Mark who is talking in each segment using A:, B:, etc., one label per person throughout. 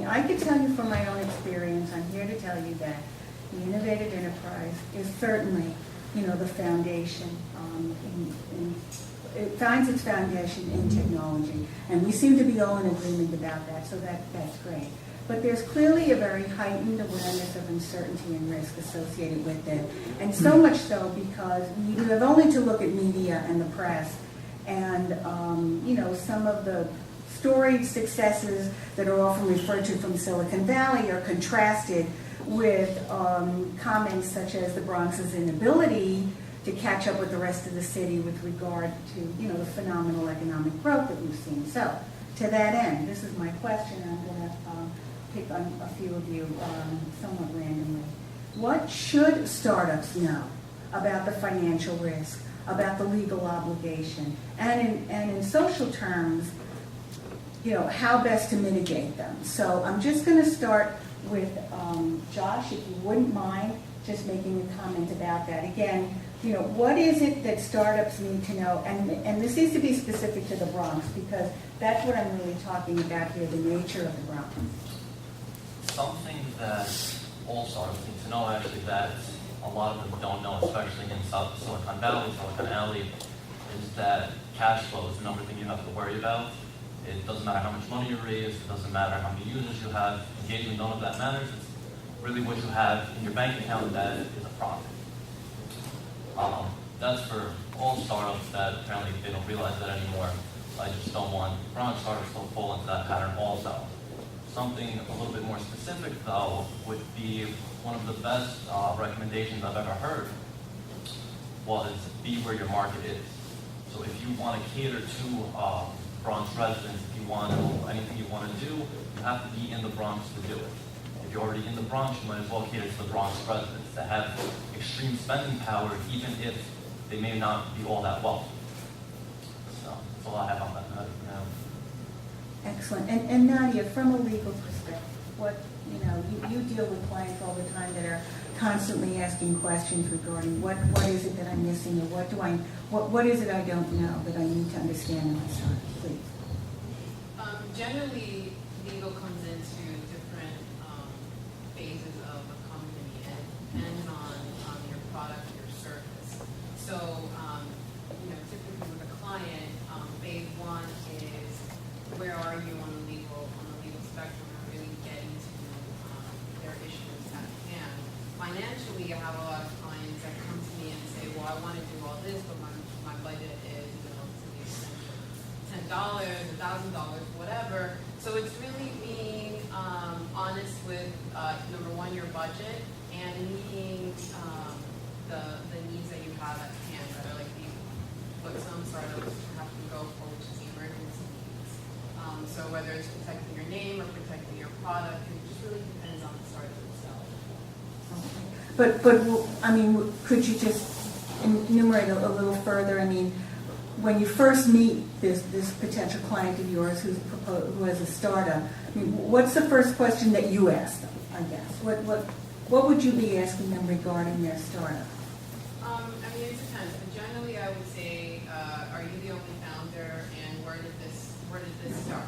A: I could tell you from my own experience, I'm here to tell you that the innovative enterprise is certainly, the foundation. It finds its foundation in technology, and we seem to be all in agreement about that, so that's great. But there's clearly a very heightened awareness of uncertainty and risk associated with it, and so much so because you have only to look at media and the press, and some of the storied successes that are often referred to from Silicon Valley are contrasted with comments such as the Bronx's inability to catch up with the rest of the city with regard to the phenomenal economic growth that we've seen. So, to that end, this is my question. I'm going to pick on a few of you somewhat randomly. What should startups know about the financial risk, about the legal obligation, and in social terms, how best to mitigate them? So I'm just going to start with Josh, if you wouldn't mind just making a comment about that. Again, what is it that startups need to know? And this needs to be specific to the Bronx, because that's what I'm really talking about here, the nature of the Bronx.
B: Something that all startups need to know, actually, that a lot of them don't know, especially in Silicon Valley, Silicon Alley, is that cash flow is the number thing you have to worry about. It doesn't matter how much money you raise, it doesn't matter how many users you have, engagement, none of that matters. It's really what you have in your bank account that is a profit. That's for all startups that apparently they don't realize that anymore. I just don't want Bronx startups to fall into that pattern also. Something a little bit more specific, though, would be one of the best recommendations I've ever heard was be where your market is. So if you want to cater to Bronx residents, if you want to, anything you want to do, you have to be in the Bronx to do it. If you're already in the Bronx, you might as well cater to the Bronx residents that have extreme spending power, even if they may not be all that wealthy. So that's all I have on that matter for now.
A: Excellent. And Nadia, from a legal perspective, what you deal with clients all the time that are constantly asking questions regarding what is it that I'm missing, or what is it I don't know that I need to understand in my startup, please.
C: Generally, legal comes into different phases of a company and depends on your product, your service. So, typically with a client, phase one is where are you on the legal spectrum, and really getting to their issues at hand. Financially, I have a lot of clients that come to me and say, well, I want to do all this, but my budget is, to the extent of $10, $1,000, whatever. So it's really being honest with, number one, your budget, and meeting the needs that you have at hand, that are like what some startups have to go for, which is the emergency needs. So whether it's protecting your name or protecting your product, it just really depends on the startup itself.
A: But could you just enumerate a little further? When you first meet this potential client of yours who has a startup, what's the first question that you ask them, I guess? What would you be asking them regarding their startup?
C: It depends. But generally, I would say, are you the only founder, and where did this start?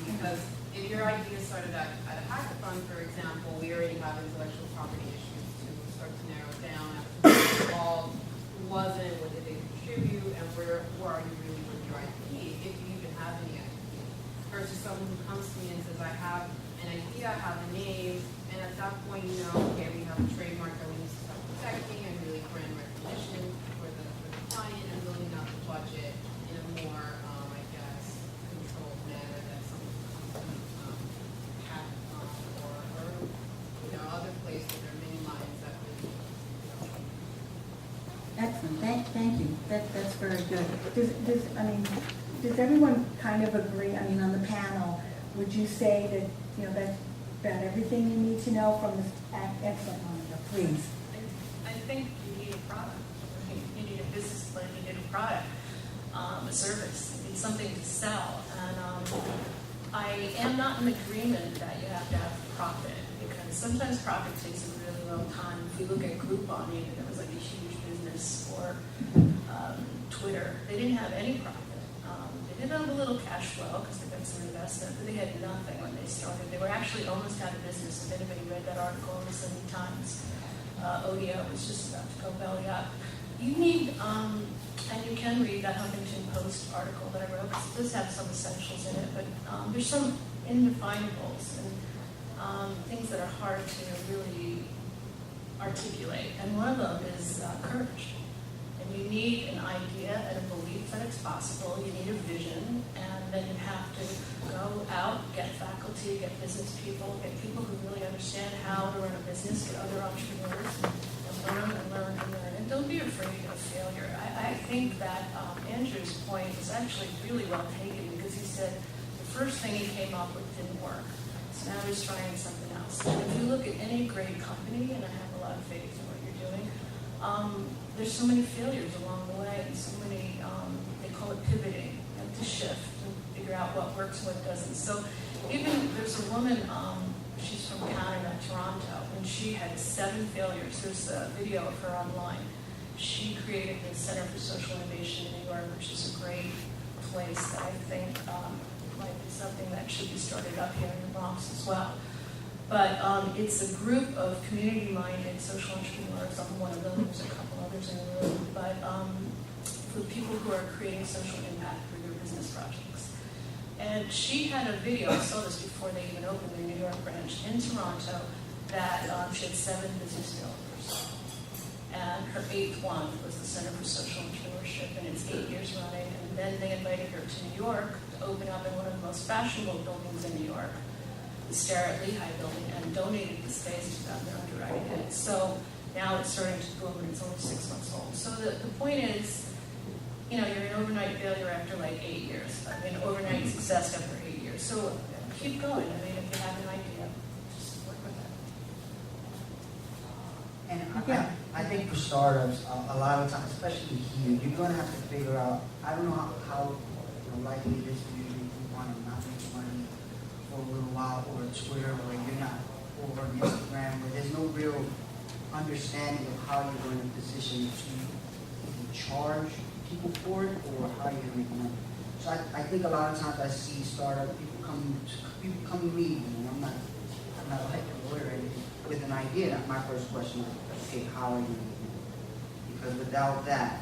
C: Because if your idea started at a hackathon, for example, we already have intellectual property issues to start to narrow down after involved. Who was it? What did they contribute? And where are you really with your IP, if you even have any IP? Versus someone who comes to me and says, I have an idea, I have a name, and at that point, okay, we have a trademark that we need to start protecting, and really brand recognition for the client, and building out the budget in a more, controlled manner that someone comes to hackathon or other place where they're minimized that really,
A: Excellent. Thank you. That's very good. Does everyone kind of agree? On the panel, would you say that that's about everything you need to know from this excellent Monica, please?
D: I think you need a product. You need a business plan. You need a product, a service. You need something to sell. And I am not in agreement that you have to have profit, because sometimes profit takes a really long time. If you look at Groupon, that was like a huge business, or Twitter, they didn't have any profit. They did have a little cash flow because they got some investment, but they had nothing when they started. They were actually almost out of business. If anybody read that article in the Sunday Times, Odio was just about to go belly up. You need, and you can read that Huffington Post article that I wrote, because it does have some essentials in it, but there's some indefinables and things that are hard to really articulate. And one of them is courage. And you need an idea and a belief that it's possible. You need a vision, and then you have to go out, get faculty, get business people, get people who really understand how to run a business, get other entrepreneurs, and learn and learn and learn. And don't be afraid of failure. I think that Andrew's point is actually really well taken, because he said the first thing he came up with didn't work. So now he's trying something else. And if you look at any great company, and I have a lot of faith in what you're doing, there's so many failures along the way, and so many, they call it pivoting, you have to shift and figure out what works, what doesn't. So even there's a woman, she's from Canada, Toronto, and she had 7 failures. There's a video of her online. She created the Center for Social Innovation in New York, which is a great place that I think might be something that should be started up here in the Bronx as well. But it's a group of community-minded social entrepreneurs. I'm one of them. There's a couple others in the room. But for people who are creating social impact for their business projects. And she had a video, I saw this before they even opened their New York branch in Toronto, that she had 7 business failures. And her 8th one was the Center for Social Entrepreneurship, and it's 8 years running. And then they invited her to New York to open up in one of the most fashionable buildings in New York, the Starrett Lehigh building, and donated the space to them. They're underwriting it. So now it's starting to boom, and it's only 6 months old. So the point is, you're an overnight failure after like 8 years. I mean, overnight success after 8 years. So keep going. I mean, if you have an idea, just work with it.
E: And
A: Yeah.
E: I think for startups, a lot of times, especially here, you're going to have to figure out, I don't know how likely it is for you to want to not make money for a little while, or Twitter, where you're not, or Instagram, where there's no real understanding of how you're going to position it to either charge people for it or how you're going to make money. So I think a lot of times I see startup people come to me, and I'm not like a lawyer or anything, with an idea. And my first question is, okay, how are you going to make money? Because without that,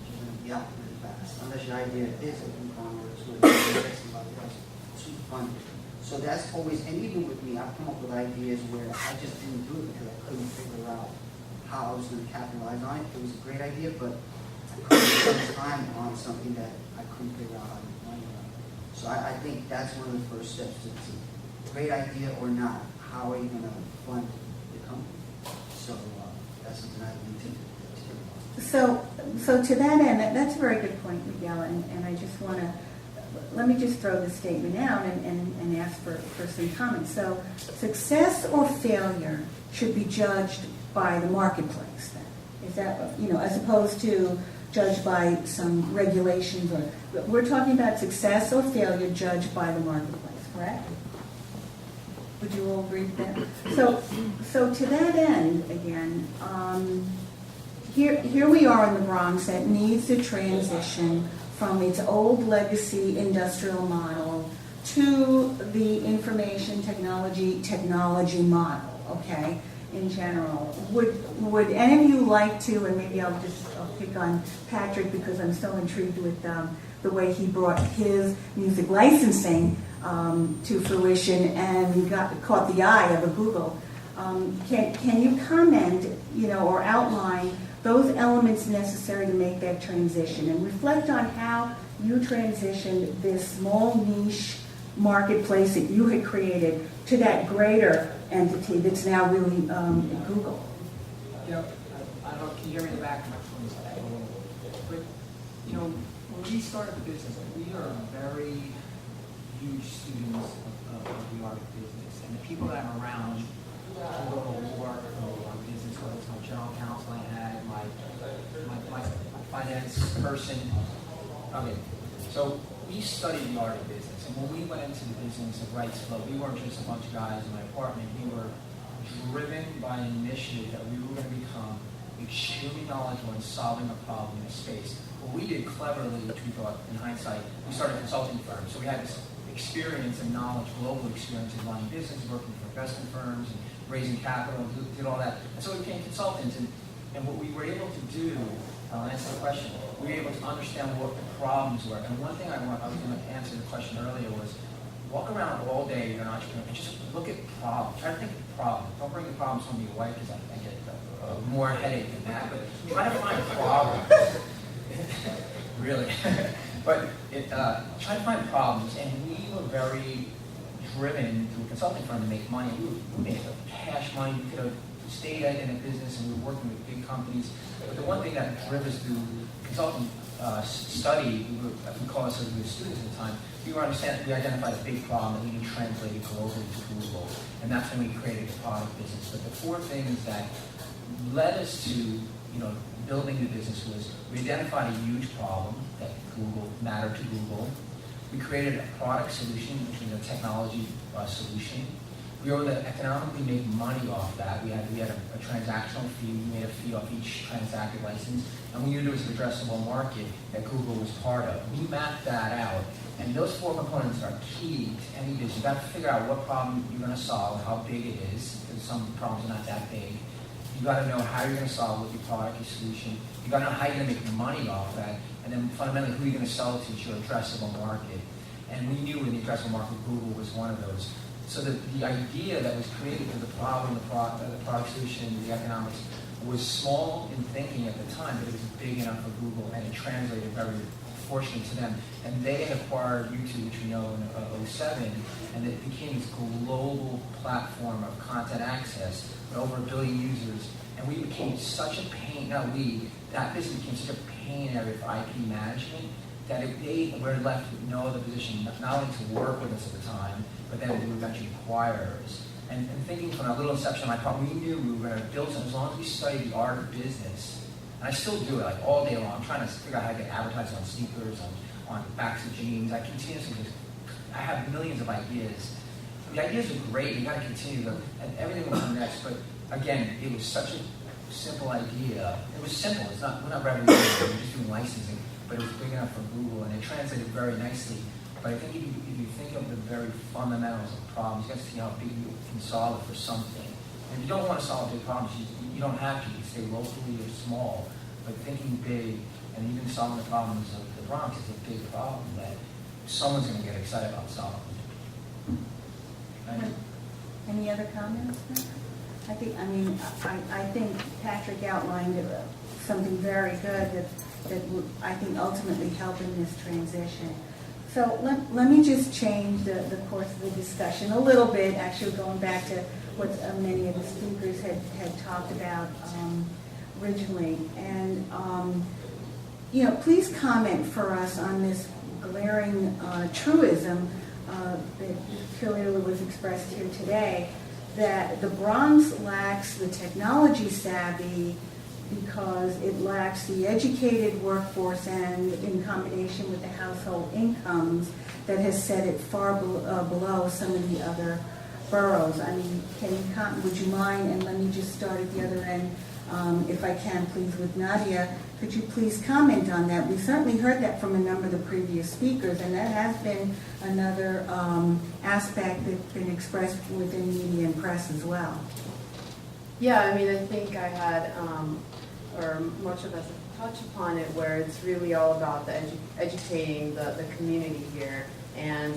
E: you're going to be out really fast. Unless your idea is a coupon or it's going to get somebody else to fund it. So that's always, and even with me, I've come up with ideas where I just didn't do it because I couldn't figure out how I was going to capitalize on it. It was a great idea, but I couldn't spend time on something that I couldn't figure out how to make money on. So I think that's one of the first steps to see. Great idea or not, how are you going to fund the company? So that's something I need to think about.
A: So to that end, that's a very good point, Miguel, and I just want to, let me just throw this statement out and ask for some comments. So success or failure should be judged by the marketplace then. Is that, as opposed to judged by some regulations, or we're talking about success or failure judged by the marketplace, correct? Would you all agree with that? So to that end, again, here we are in the Bronx that needs to transition from its old legacy industrial model to the information technology model, okay, in general. Would any of you like to, and maybe I'll pick on Patrick because I'm so intrigued with the way he brought his music licensing to fruition and caught the eye of a Google. Can you comment, or outline those elements necessary to make that transition, and reflect on how you transitioned this small niche marketplace that you had created to that greater entity that's now really Google?
F: I don't know, can you hear me in the back? My phone's back a little bit. But, when we started the business, we are very huge students of the art business. And the people that I'm around who go to work on business, whether it's my general counsel I had, my finance person. Okay, so we studied the art of business. And when we went into the business of Rights Flow, we weren't just a bunch of guys in my apartment. We were driven by an initiative that we were going to become extremely knowledgeable in solving a problem in a space. what we did cleverly, which we thought in hindsight, we started a consulting firm. So we had this experience and knowledge, global experience in running business, working for investment firms, and raising capital, and did all that. And so we became consultants, and what we were able to do, I'll answer the question, we were able to understand what the problems were. And one thing I was going to answer the question earlier was, walk around all day, you're an entrepreneur, and just look at problems. Try to think of problems. Don't bring the problems home to your wife, because I get more headache than that, but try to find problems. Really. But try to find problems, and we were very driven through a consulting firm to make money. We made cash money. We could have stayed in a business, and we were working with big companies. But the one thing that drove us through consulting study, we call ourselves, we were students at the time, we identified a big problem that we need translated globally to Google, and that's when we created the product business. But the four things that led us to building the business was we identified a huge problem that mattered to Google. We created a product solution, which was a technology solution. We were able to economically make money off that. We had a transactional fee. We made a fee off each transacted license, and we knew there was an addressable market that Google was part of. We mapped that out, and those four components are key to any business. You've got to figure out what problem you're going to solve, how big it is, because some problems are not that big. You've got to know how you're going to solve with your product, your solution. You've got to know how you're going to make money off that, and then fundamentally who you're going to sell it to is your addressable market. And we knew in the addressable market, Google was one of those. So the idea that was created for the problem, the product solution, the economics, was small in thinking at the time, but it was big enough for Google, and it translated very fortunately to them. And they had acquired YouTube, which we know in 2007, and it became this global platform of content access with over 1 billion users. And we became such a pain, that business became such a pain area for IP management, that they were left with no other position, not only to work with us at the time, but then to eventually acquire us. And thinking from that little inception of my problem, we knew we were going to build something as long as we studied the art of business. And I still do it, like all day long. I'm trying to figure out how to get advertising on sneakers, on backs of jeans. I have millions of ideas. The ideas are great, you got to continue them, and everything will come next. But again, it was such a simple idea. It was simple. We're not revolutionary. We're just doing licensing. But it was big enough for Google, and it translated very nicely. But I think if you think of the very fundamentals of problems, you got to see how big you can solve it for something. And if you don't want to solve big problems, you don't have to. You can stay locally or small. But thinking big and even solving the problems of the Bronx is a big problem that someone's going to get excited about solving.
A: Any other comments? I think Patrick outlined something very good that would, I think, ultimately help in this transition. So let me just change the course of the discussion a little bit, actually going back to what many of the speakers had talked about originally. And, please comment for us on this glaring truism that clearly was expressed here today, that the Bronx lacks the technology savvy because it lacks the educated workforce, and in combination with the household incomes that has set it far below some of the other boroughs. I mean, would you mind, and let me just start at the other end, if I can, please, with Nadia. Could you please comment on that? We certainly heard that from a number of the previous speakers, and that has been another aspect that's been expressed within media and press as well.
C: Yeah, I think I had, or much of us have touched upon it, where it's really all about the educating the community here. And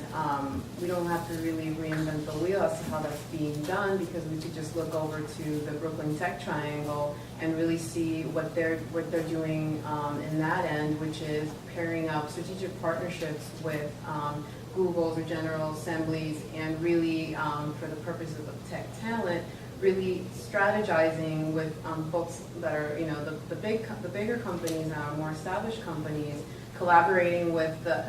C: we don't have to really reinvent the wheel as to how that's being done, because we could just look over to the Brooklyn Tech Triangle and really see what they're doing in that end, which is pairing up strategic partnerships with Googles or General Assemblies, and really for the purposes of tech talent, really strategizing with folks that are, the bigger companies and more established companies, collaborating with the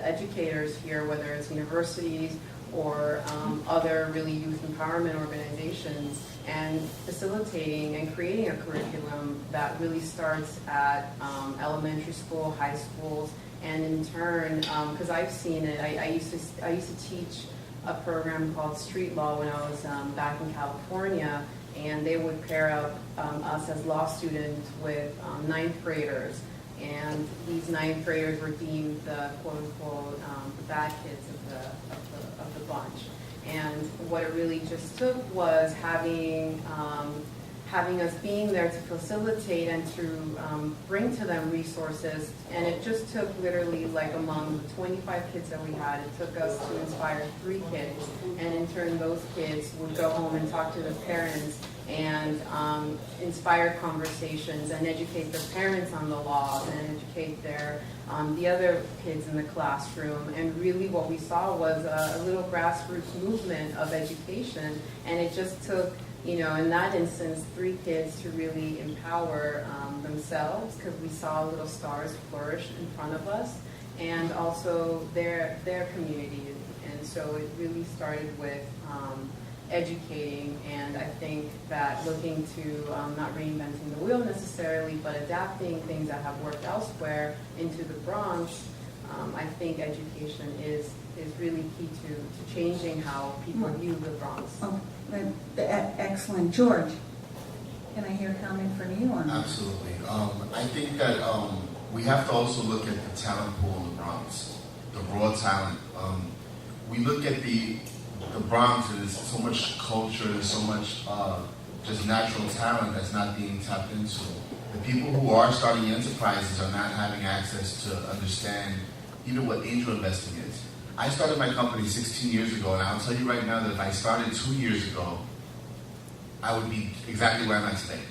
C: educators here, whether it's universities or other really youth empowerment organizations, and facilitating and creating a curriculum that really starts at elementary school, high schools, and in turn, because I've seen it, I used to teach a program called Street Law when I was back in California, and they would pair up us as law students with ninth graders And these ninth graders were deemed the quote-unquote the bad kids of the bunch. And what it really just took was having us being there to facilitate and to bring to them resources. And it just took literally, like, among the 25 kids that we had, it took us to inspire 3 kids. And in turn, those kids would go home and talk to their parents and inspire conversations and educate their parents on the laws and educate their the other kids in the classroom. And really what we saw was a little grassroots movement of education. And it just took, you know, in that instance, 3 kids to really empower themselves, because we saw little stars flourish in front of us, and also their community. And so it really started with educating, and I think that looking to not reinventing the wheel necessarily, but adapting things that have worked elsewhere into the Bronx. I think education is really key to changing how people view the Bronx.
A: Oh, excellent. George, can I hear a comment from you on that?
G: Absolutely. I think that we have to also look at the talent pool in the Bronx, the raw talent. We look at the Bronx, and there's so much culture, there's so much just natural talent that's not being tapped into. The people who are starting enterprises are not having access to understand even what angel investing is. I started my company 16 years ago, and I'll tell you right now that if I started 2 years ago, I would be exactly where I'm at today.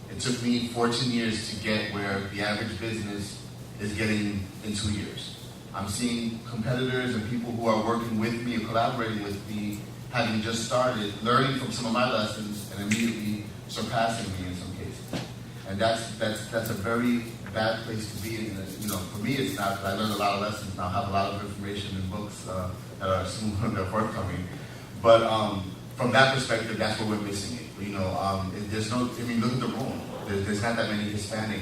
G: It took me 14 years to get where the average business is getting in 2 years. I'm seeing competitors and people who are working with me or collaborating with me, having just started, learning from some of my lessons and immediately surpassing me in some cases. And that's a very bad place to be in. You know, for me it's not, because I learned a lot of lessons now, I have a lot of information in books that are soon they're forthcoming. But from that perspective, that's where we're missing it. You know, there's no, I mean, look at the room. There's not that many Hispanic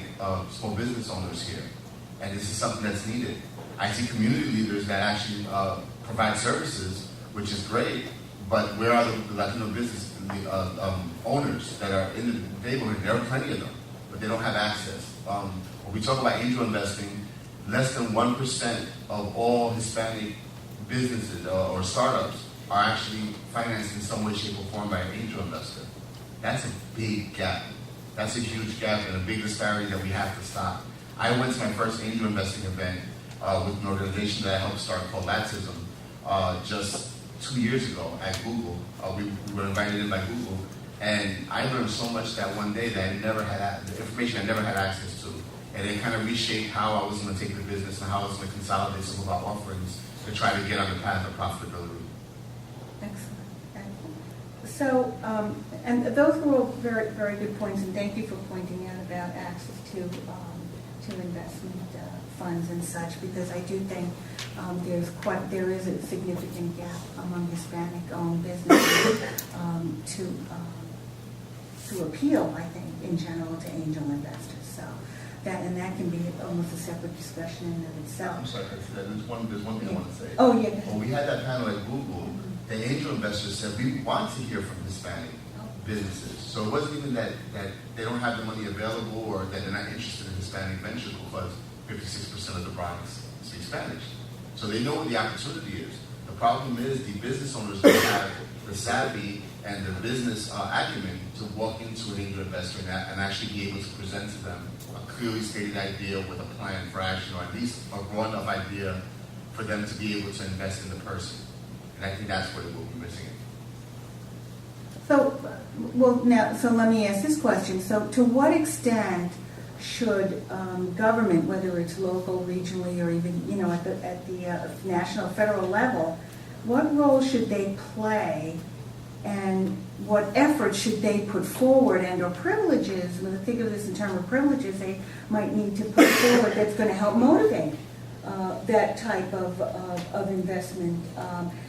G: small business owners here. And this is something that's needed. I see community leaders that actually provide services, which is great, but where are the Latino business owners that are in the neighborhood? There are plenty of them, but they don't have access. When we talk about angel investing, less than 1% of all Hispanic businesses or startups are actually financed in some way, shape, or form by an angel investor. That's a big gap. That's a huge gap and a big disparity that we have to stop. I went to my first angel investing event with an organization that I helped start called Latism just 2 years ago at Google. We were invited in by Google, and I learned so much that one day that I never had, the information I never had access to. And it kind of reshaped how I was going to take the business and how I was going to consolidate some of our offerings to try to get on the path of profitability.
A: Excellent. So, and those were all very, very good points, and thank you for pointing out about access to investment funds and such, because I do think there is a significant gap among Hispanic-owned businesses to appeal, I think, in general, to angel investors. So that can be almost a separate discussion in and of itself.
G: I'm sorry, there's one thing I want to say.
A: Oh, yeah.
G: When we had that panel at Google, the angel investors said we want to hear from Hispanic businesses. So it wasn't even that they don't have the money available or that they're not interested in Hispanic ventures, because 56% of the Bronx speak Spanish. So they know what the opportunity is. The problem is the business owners don't have the savvy and the business acumen to walk into an angel investor and actually be able to present to them a clearly stated idea with a plan for action, or at least a broad enough idea for them to be able to invest in the person. And I think that's what it will be missing.
A: So, so let me ask this question. So to what extent should government, whether it's local, regionally, or even, you know, at the national, federal level, what role should they play, and what efforts should they put forward, and or privileges, when I think of this in terms of privileges, they might need to put forward that's going to help motivate that type of investment,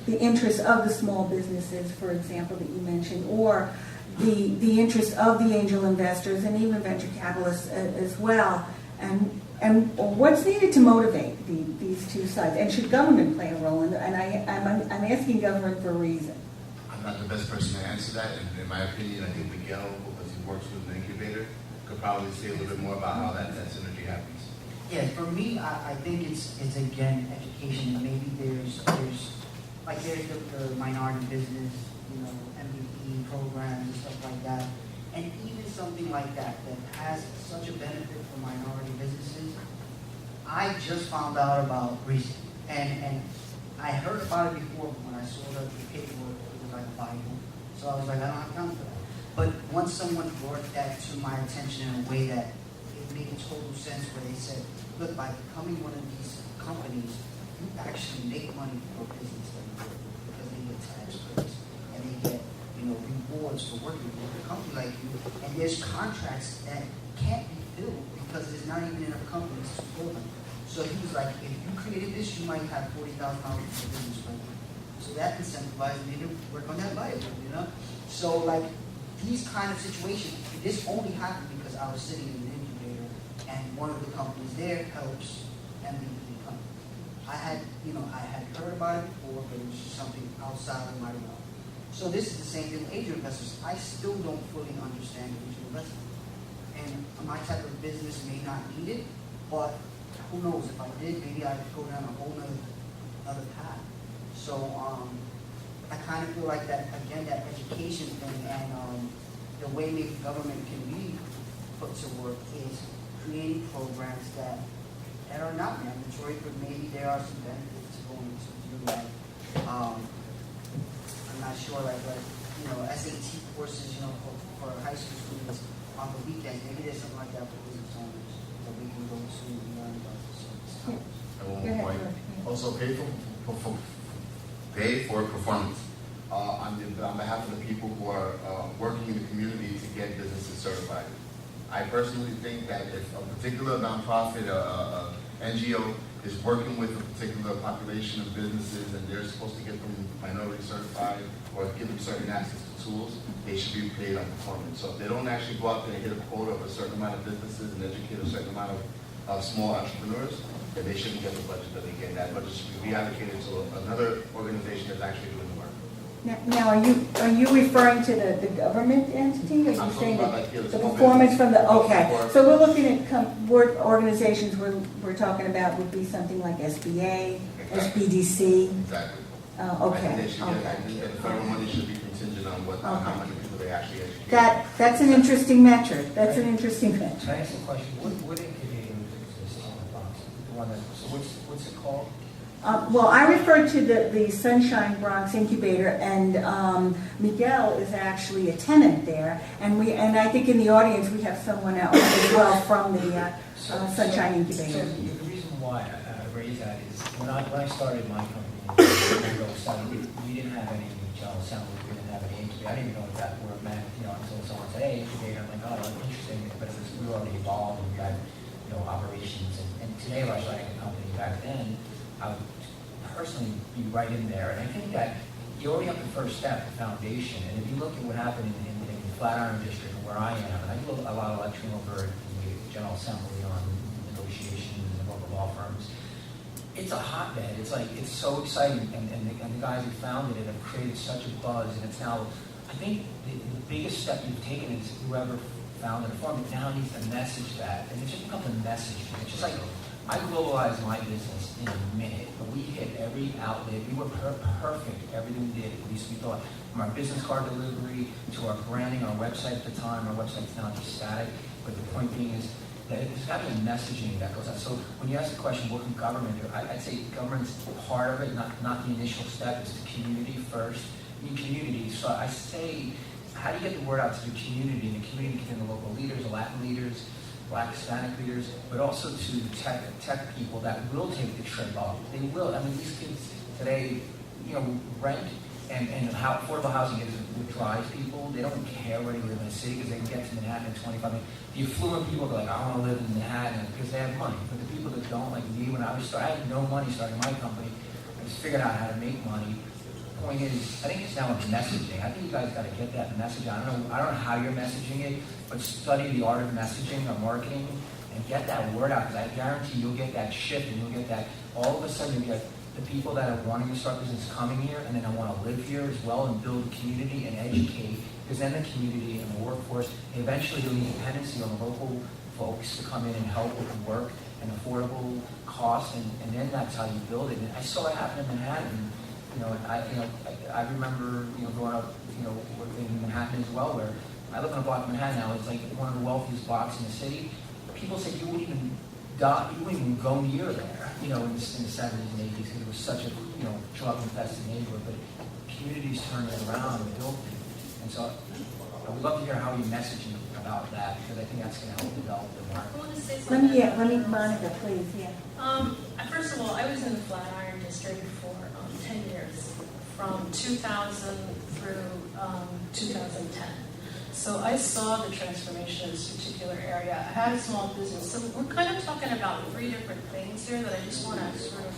A: the interests of the small businesses, for example, that you mentioned, or the interests of the angel investors and even venture capitalists as well, and what's needed to motivate these two sides, and should government play a role in it? And I'm asking government for a reason.
G: I'm not the best person to answer that, and in my opinion, I think Miguel, because he works with an incubator, could probably say a little bit more about how that synergy happens.
E: Yeah, for me, I think it's again, education, and maybe there's the minority business, you know, MVP programs and stuff like that. And even something like that has such a benefit for minority businesses, I just found out about recently. And I heard about it before, but when I saw the paperwork, it was like a Bible. So I was like, I don't have time for that. But once someone brought that to my attention in a way that it made total sense, where they said, look, by becoming one of these companies, you actually make money for business that you work with, because they get tax breaks and they get, you know, rewards for working with a company like you. And there's contracts that can't be filled because there's not even enough companies to fill them. So he was like, if you created this, you might have $40,000 for business right now. So that incentivized me to work on that Bible, you know? So like these kind of situations, this only happened because I was sitting in an incubator and one of the companies there helps MVP companies. I had heard about it before, but it was just something outside of my realm. So this is the same thing with angel investors. I still don't fully understand angel investment. And my type of business may not need it, but who knows, if I did, maybe I'd go down a whole other path. So I kind of feel like that, again, that education thing and the way maybe government can be put to work is creating programs that are not mandatory, but maybe there are some benefits to going to do that. I'm not sure, like you know, SAT courses, you know, for high school students on the weekends. Maybe there's something like that for business owners that we can go to and learn about the service.
G: And one
A: Go
G: more
A: ahead,
G: point.
A: George. Yeah.
G: Also pay for performance. On behalf of the people who are working in the community to get businesses certified. I personally think that if a particular nonprofit, NGO, is working with a particular population of businesses and they're supposed to get them minority certified or give them certain access to tools, they should be paid on performance. So if they don't actually go out there and hit a quota of a certain amount of businesses and educate a certain amount of small entrepreneurs, then they shouldn't get the budget that they get. That budget should be reallocated to another organization that's actually doing the work.
A: Now, are you referring to the government entity? Or are you
G: I'm
A: saying
G: talking about,
A: that
G: like, yeah, the
A: the
G: small
A: performance
G: business.
A: from the, okay.
G: Or-
A: So we're looking at work organizations we're talking about would be something like SBA,
G: Exactly.
A: SBDC.
G: Exactly.
A: Okay.
G: I think they should get, I
A: Okay.
G: think that federal money should be contingent on on how
A: Okay.
G: many people they actually educate.
A: That's an interesting metric. That's an interesting
F: Can I
A: metric.
F: ask a question? What incubator exists in the Bronx? The one that, so what's it called?
A: Well, I referred to the Sunshine Bronx Incubator, and Miguel is actually a tenant there, and I think in the audience we have someone else as well from the Sunshine Incubator.
F: So the reason why I raise that is when I started my company, we didn't have any general assembly, we didn't have any incubator. I didn't even know what that word meant, you know, until someone said, hey, incubator. I'm like, oh, that's interesting, but we were already evolved and we had, you know, operations. And today, when I was running a company back then, I would personally be right in there. And I think that you already have the first step, the foundation. And if you look at what happened in the Flatiron District, where I am, and I do a lot of lecturing over in the General Assembly on negotiations and local law firms, it's a hotbed. It's like, it's so exciting. And the guys who founded it have created such a buzz. And it's now, I think the biggest step you've taken is whoever founded the forum now needs to message that. And it's just become a message. It's just like, I globalized my business in a minute, but we hit every outlet. We were perfect, everything we did. At least we thought, from our business card delivery to our branding, our website at the time. Our website's now just static, but the point being is that there's got to be messaging that goes out. So when you ask the question, what can government do? I'd say government's part of it, not the initial step. It's the community first. In community, so I say, how do you get the word out to the community? And the community can be the local leaders, the Latin leaders, Black, Hispanic leaders, but also to tech people that will take the trip up. They will. I mean, these kids today, you know, rent and how affordable housing is what drives people. They don't care where they live in a city because they can get to Manhattan in 25 minutes. The affluent people are like, I want to live in Manhattan because they have money. But the people that don't, like me, when I had no money starting my company, I just figured out how to make money. Point is, I think it's now with messaging. I think you guys got to get that message. I don't know how you're messaging it, but study the art of messaging or marketing and get that word out. Because I guarantee you'll get that shift, and you'll get that. All of a sudden, you get the people that are wanting to start business coming here, and then I want to live here as well and build a community and educate. Because then the community and the workforce, eventually, you'll need dependency on the local folks to come in and help with the work and affordable cost, and then that's how you build it. And I saw it happen in Manhattan. I remember, growing up, in Manhattan as well, where I live in a block in Manhattan now. It's like one of the wealthiest blocks in the city. People said you wouldn't even go near there, in the 70s and 80s, because it was such a, drug-infested neighborhood. But communities turned it around and built it. And so I would love to hear how you're messaging about that, because I think that's going to help develop the market.
D: I want to say
A: Let
D: something.
A: me, Monica, please, yeah.
D: First of all, I was in the Flatiron District for 10 years, from 2000 through 2010. So I saw the transformation of this particular area. I had a small business. So we're kind of talking about 3 different things here that I just want to sort of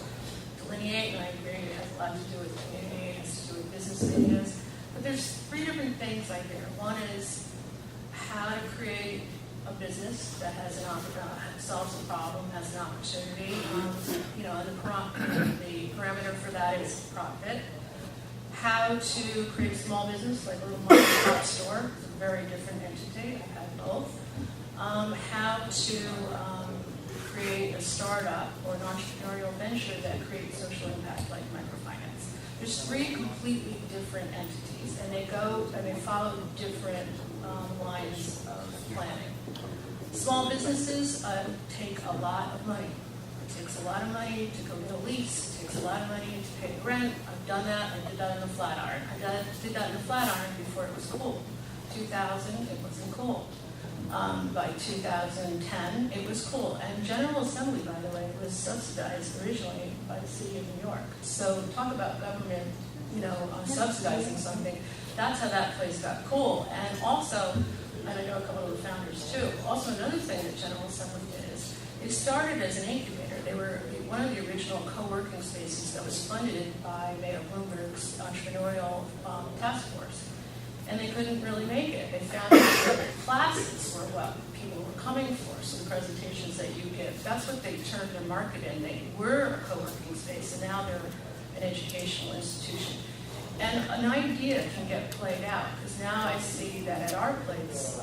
D: delineate, and I agree it has a lot to do with community, it has to do with business ideas. But there's 3 different things I hear. One is how to create a business that has solves a problem, has an opportunity. And the parameter for that is profit. How to create a small business, like a little mom and pop store. It's a very different entity. I've had both. How to create a startup or an entrepreneurial venture that creates social impact, like microfinance. There's 3 completely different entities, and they follow different lines of planning. Small businesses take a lot of money. It takes a lot of money to go get a lease. It takes a lot of money to pay rent. I've done that. I did that in the Flatiron. Did that in the Flatiron before it was cool. 2000, it wasn't cool. By 2010, it was cool. And General Assembly, by the way, was subsidized originally by the city of New York. So talk about government, subsidizing something. That's how that place got cool. And also, and I know a couple of the founders too, also another thing that General Assembly did is it started as an incubator. They were one of the original co-working spaces that was funded by Mayor Bloomberg's entrepreneurial task force. And they couldn't really make it. They found that the classes were what people were coming for, so the presentations that you give. That's what they turned their market in. They were a co-working space, and now they're an educational institution. And an idea can get played out, because now I see that at our place,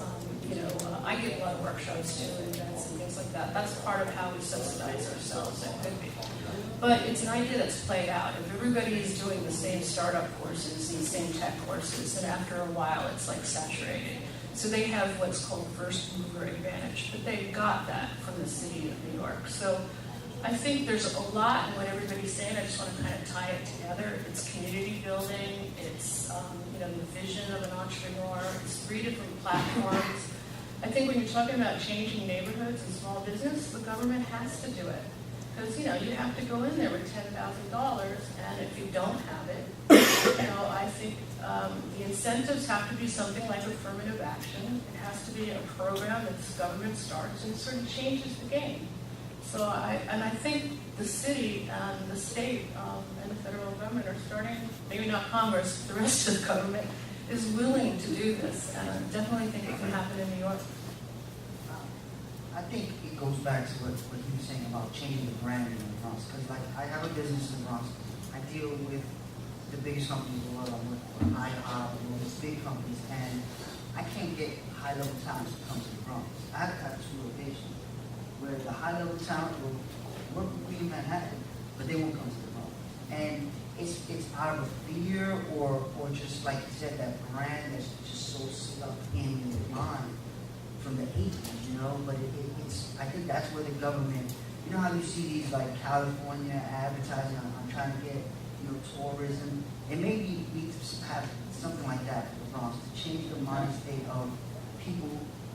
D: I give a lot of workshops too, and events and things like that. That's part of how we subsidize ourselves at Goodby. But it's an idea that's played out. If everybody is doing the same startup courses and the same tech courses, then after a while it's like saturated. So they have what's called first mover advantage, but they got that from the city of New York. So I think there's a lot in what everybody's saying. I just want to kind of tie it together. It's community building. It's the vision of an entrepreneur. It's 3 different platforms. I think when you're talking about changing neighborhoods and small business, the government has to do it. Because, you have to go in there with $10,000, and if you don't have it, I think the incentives have to be something like affirmative action. It has to be a program that the government starts and sort of changes the game. So I think the city and the state and the federal government are starting, maybe not Congress, but the rest of the government is willing to do this. And I definitely think it can happen in New York.
E: I think it goes back to what you were saying about changing the brand in the Bronx. Because I have a business in the Bronx. I deal with the biggest companies in the world. I'm with IHOP and all these big companies, and I can't get high-level talent to come to the Bronx. I have 2 locations where the high-level talent will work with me in Manhattan, but they won't come to the Bronx. And it's out of a fear or just like you said, that brand that's just so stuck in your mind from the 80s, but it's I think that's where the government, how you see these like California advertising on trying to get, tourism, and maybe we have something like that for the Bronx to change the mind state of people.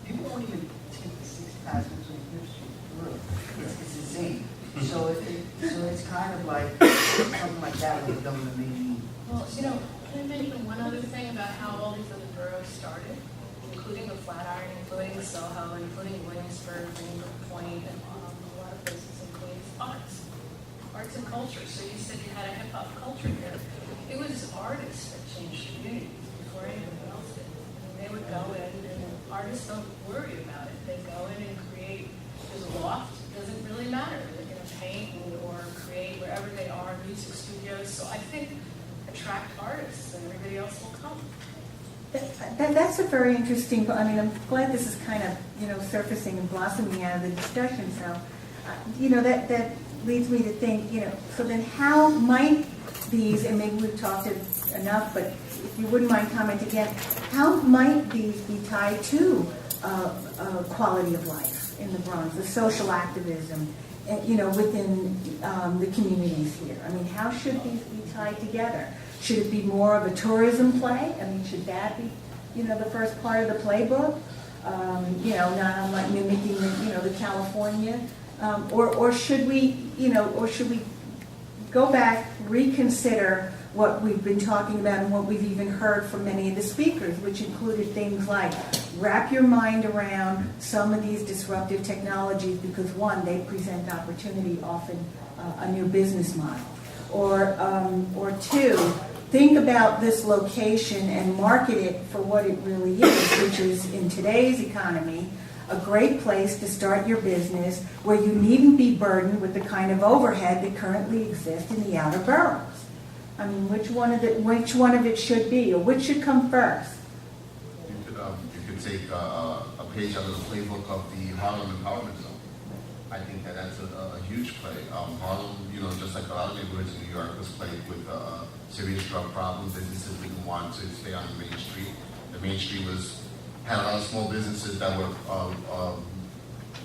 E: People won't even take the 6 past 25th Street. For real. It's insane. So it's kind of like something like that where the government maybe.
D: Well, can I mention one other thing about how all these other boroughs started, including the Flatiron, including Soho, including Williamsburg, Greenbrook Point, and a lot of places in Queens? Arts and culture. So you said you had a hip-hop culture here. It was artists that changed communities before anyone else did. They would go in, and artists don't worry about it. They go in and create. There's a loft. It doesn't really matter. They're going to paint or create wherever they are, music studios. So I think attract artists, and everybody else will come.
A: That's a very interesting, I mean, I'm glad this is kind of, surfacing and blossoming out of the discussion. So, that leads me to think, so then how might these, and maybe we've talked it enough, but if you wouldn't mind comment again, how might these be tied to quality of life in the Bronx, the social activism, within the communities here? I mean, how should these be tied together? Should it be more of a tourism play? I mean, should that be, the first part of the playbook? Not unlike mimicking, the California, or should we, go back, reconsider what we've been talking about and what we've even heard from many of the speakers, which included things like wrap your mind around some of these disruptive technologies because, one, they present opportunity, often a new business model, or two, think about this location and market it for what it really is, which is, in today's economy, a great place to start your business where you needn't be burdened with the kind of overhead that currently exists in the outer boroughs. I mean, which one of it should be, or which should come first?
G: You could take a page out of the playbook of the Harlem Empowerment Zone. I think that's a huge play. Harlem, just like a lot of neighborhoods in New York, was plagued with serious drug problems. Businesses didn't want to stay on the main street. The main street had a lot of small businesses that were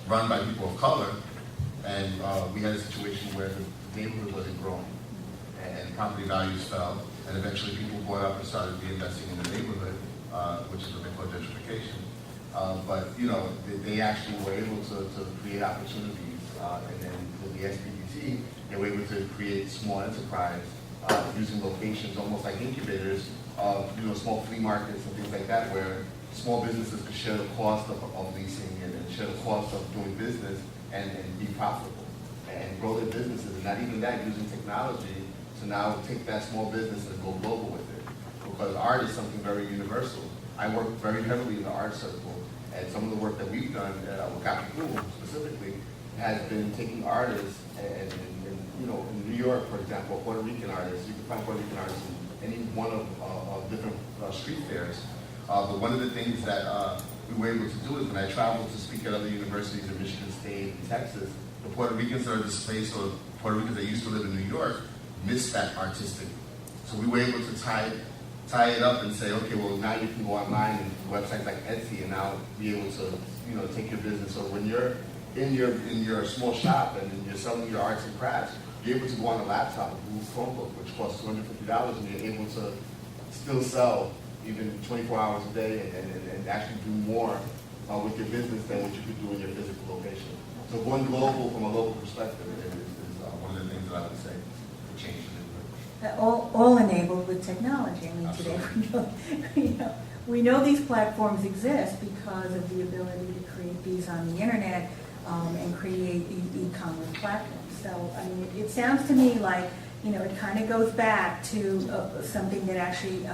G: run by people of color, and we had a situation where the neighborhood wasn't growing, and property values fell, and eventually people bought up and started reinvesting in the neighborhood, which is what they call gentrification. But they actually were able to create opportunities, and then with the SBDC, they were able to create small enterprise using locations almost like incubators of small flea markets and things like that, where small businesses could share the cost of leasing and share the cost of doing business and be profitable and grow their businesses. And not even that, using technology to now take that small business and go global with it. Because art is something very universal. I work very heavily in the art circle, and some of the work that we've done with Capicool specifically has been taking artists and in New York, for example, Puerto Rican artists. You can find Puerto Rican artists in any one of different street fairs. But one of the things that we were able to do is when I traveled to speak at other universities in Michigan State and Texas, the Puerto Ricans that are displaced, or Puerto Ricans that used to live in New York, missed that artistic. So we were able to tie it up and say, okay, well, now you can go online and websites like Etsy and now be able to take your business. So when you're in your small shop and you're selling your arts and crafts, you're able to go on a laptop, a Google Chromebook, which costs $250, and you're able to still sell even 24 hours a day and actually do more with your business than what you could do in your physical location. So going global from a local perspective is one of the things that I would say to change the neighborhood.
A: All enabled with technology. I mean, today we know these platforms exist because of the ability to create these on the internet and create e-commerce platforms. So, I mean, it sounds to me like, it kind of goes back to something that actually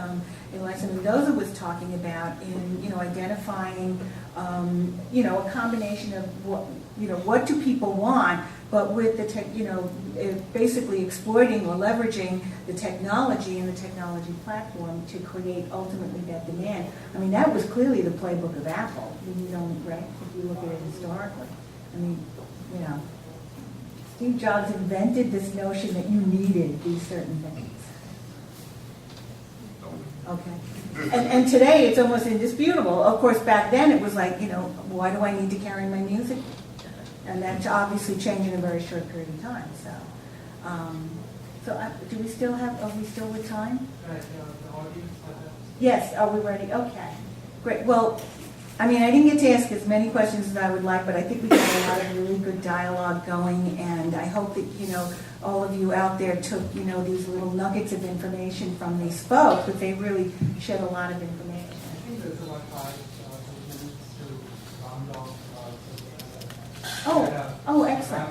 A: Eliza Mendoza was talking about in, identifying, a combination of what do people want, but with the basically exploiting or leveraging the technology and the technology platform to create ultimately that demand. I mean, that was clearly the playbook of Apple. Right? If you look at it historically. I mean, Steve Jobs invented this notion that you needed these certain things. Okay. And today it's almost indisputable. Of course, back then it was like, why do I need to carry my music? And that's obviously changed in a very short period of time. So, do we still have, are we still with time? Yes, are we ready? Okay, great. Well, I mean, I didn't get to ask as many questions as I would like, but I think we got a lot of really good dialogue going, and I hope that, all of you out there took, these little nuggets of information from these folks, but they really shed a lot of information.
H: I think there's about 5 minutes to round off.
A: Oh, excellent.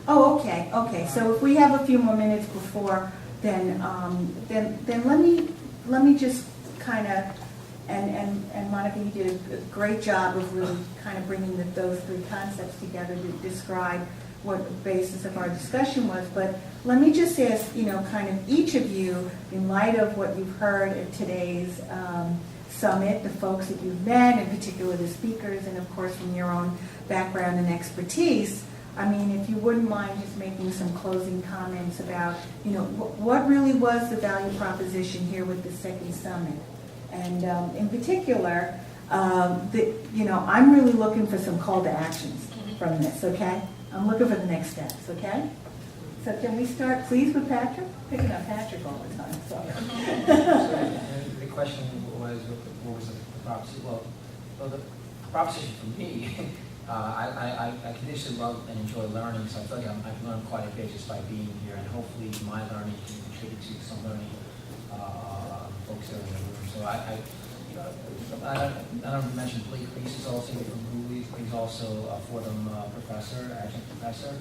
A: Oh, okay. So if we have a few more minutes before, then let me just kind of, and Monica, you did a great job of really kind of bringing those three concepts together to describe what basis of our discussion was, but let me just ask, kind of each of you, in light of what you've heard at today's summit, the folks that you've met, in particular the speakers, and of course from your own background and expertise, I mean, if you wouldn't mind just making some closing comments about, what really was the value proposition here with the second summit. And in particular, I'm really looking for some call to actions from this, okay? I'm looking for the next steps, okay? So can we start, please, with Patrick? Picking up Patrick all the time, sorry.
F: So the question was, what was the proposition? Well, the proposition for me, I continuously love and enjoy learning, so I feel like I've learned quite a bit just by being here, and hopefully my learning can contribute to some learning folks that are in the room. So I don't mention Blake Reese is also from Google. He's also a Fordham professor, adjunct professor,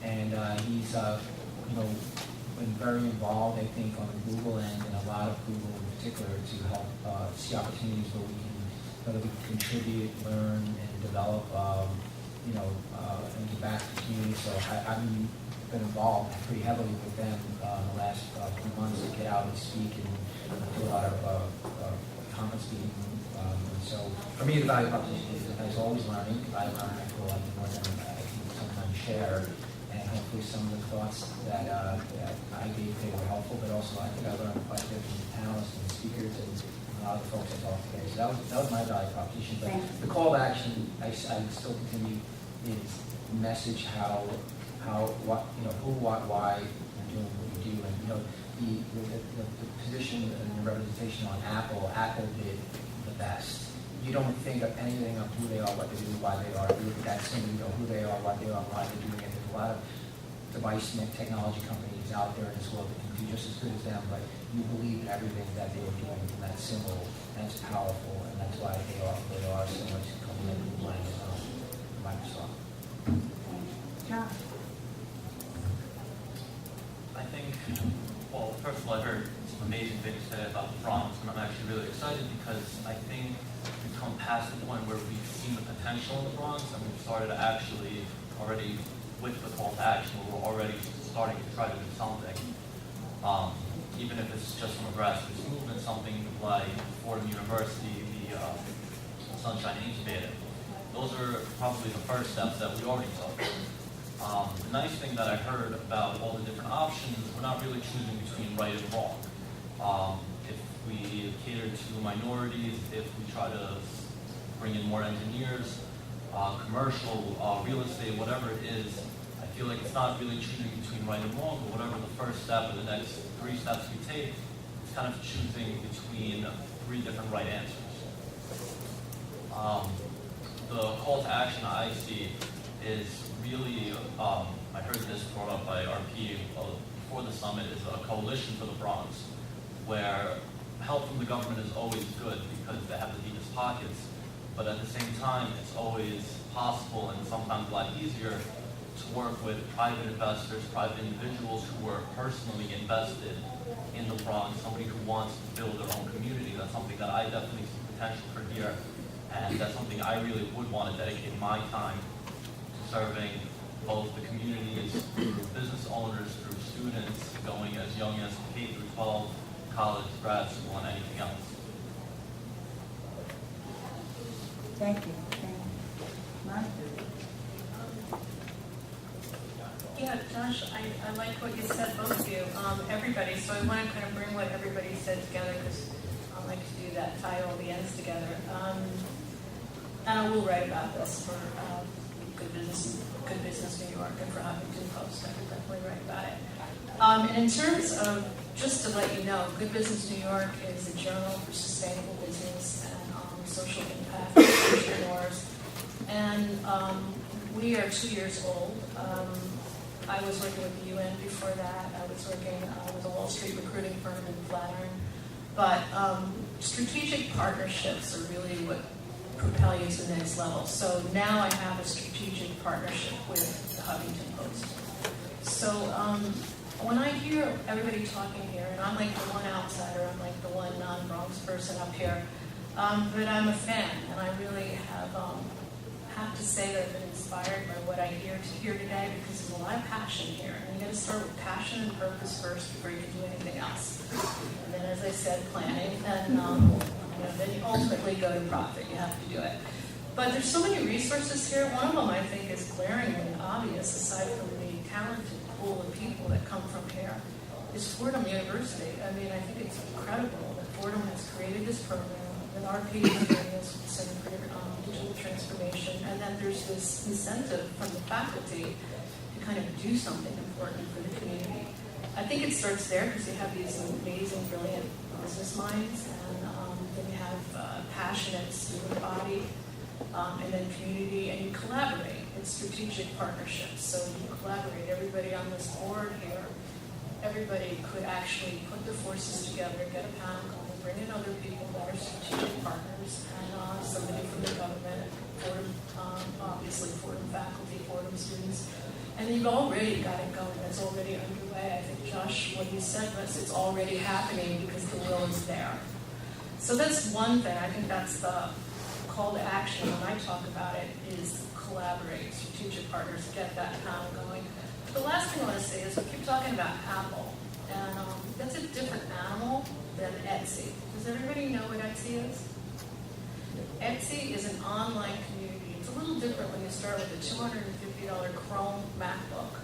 F: and he's been very involved, I think, on the Google end, and a lot of Google in particular, to help see opportunities where we can contribute, learn, and develop, and give back to the community. So I've been involved pretty heavily with them in the last few months to get out and speak and do a lot of conference speaking. So for me, the value proposition is always learning. I learn, I feel like, more than I can sometimes share. And hopefully some of the thoughts that I gave today were helpful, but also I think I learned quite a bit from the panelists and the speakers and a lot of the folks I talked to today. So that was my value proposition. But the call to action, I still continue, is message what, who, what, why you're doing what you do. And, the position and the representation on Apple did the best. You don't think of anything of who they are, what they do, why they are. You look at that scene, you know who they are, what they are, why they're doing it. There's a lot of device and technology companies out there in this world that can do just as good as them, but you believe in everything that they were doing, and that's simple, and it's powerful, and that's why they are so much complementary to Microsoft.
A: John.
B: I think, well, first of all, I heard some amazing things said about the Bronx, and I'm actually really excited because I think we've come past the point where we've seen the potential in the Bronx, and we've started to actually already, with the call to action, we're already starting to try to do something. Even if it's just from a grassroots movement, something like Fordham University, the Sunshine Incubator. Those are probably the first steps that we already took. The nice thing that I heard about all the different options, we're not really choosing between right and wrong. If we cater to minorities, if we try to bring in more engineers, commercial, real estate, whatever it is, I feel like it's not really choosing between right and wrong, but whatever the first step or the next 3 steps we take, it's kind of choosing between 3 different right answers. The call to action I see is really, I heard this brought up by RP before the summit, is a coalition for the Bronx, where help from the government is always good because they have the deepest pockets, but at the same time, it's always possible and sometimes a lot easier to work with private investors, private individuals who are personally invested in the Bronx, somebody who wants to build their own community. That's something that I definitely see potential for here, and that's something I really would want to dedicate my time to serving both the communities, through business owners, through students, going as young as K through 12, college, grad school, and anything else.
A: Thank you. Thank you. Monica?
D: Yeah, Josh, I like what you said, both of you, everybody. So I want to kind of bring what everybody said together because I like to do that, tie all the ends together. And I will write about this for Good Business New York and for Huffington Post. I will definitely write about it. And in terms of, just to let you know, Good Business New York is a journal for sustainable business and social impact for entrepreneurs. And we are 2 years old. I was working with the UN before that. I was working with a Wall Street recruiting firm in Flatiron. But strategic partnerships are really what propel you to the next level. So now I have a strategic partnership with the Huffington Post. So when I hear everybody talking here, and I'm like the one outsider, I'm like the one non-Bronx person up here, but I'm a fan, and I really have to say that I've been inspired by what I hear today because there's a lot of passion here. And you got to start with passion and purpose first before you can do anything else. And then, as I said, planning, and then you ultimately go to profit. You have to do it. But there's so many resources here. One of them, I think, is glaringly obvious, aside from the talented pool of people that come from here, is Fordham University. I mean, I think it's incredible that Fordham has created this program, that RP is doing this with the Center for Digital Transformation, and that there's this incentive from the faculty to kind of do something important for the community. I think it starts there because you have these amazing, brilliant business minds, and then you have passionate student body, and then community, and you collaborate. It's strategic partnerships. So you collaborate. Everybody on this board here, everybody could actually put their forces together, get a panel going, bring in other people that are strategic partners, and somebody from the government, Fordham, obviously Fordham faculty, Fordham students. And you've already got it going. It's already underway. I think, Josh, what you said was it's already happening because the will is there. So that's one thing. I think that's the call to action when I talk about it is collaborate, strategic partners, get that panel going. The last thing I want to say is we keep talking about Apple, and that's a different animal than Etsy. Does everybody know what Etsy is? Etsy is an online community. It's a little different when you start with a $250 Chrome MacBook,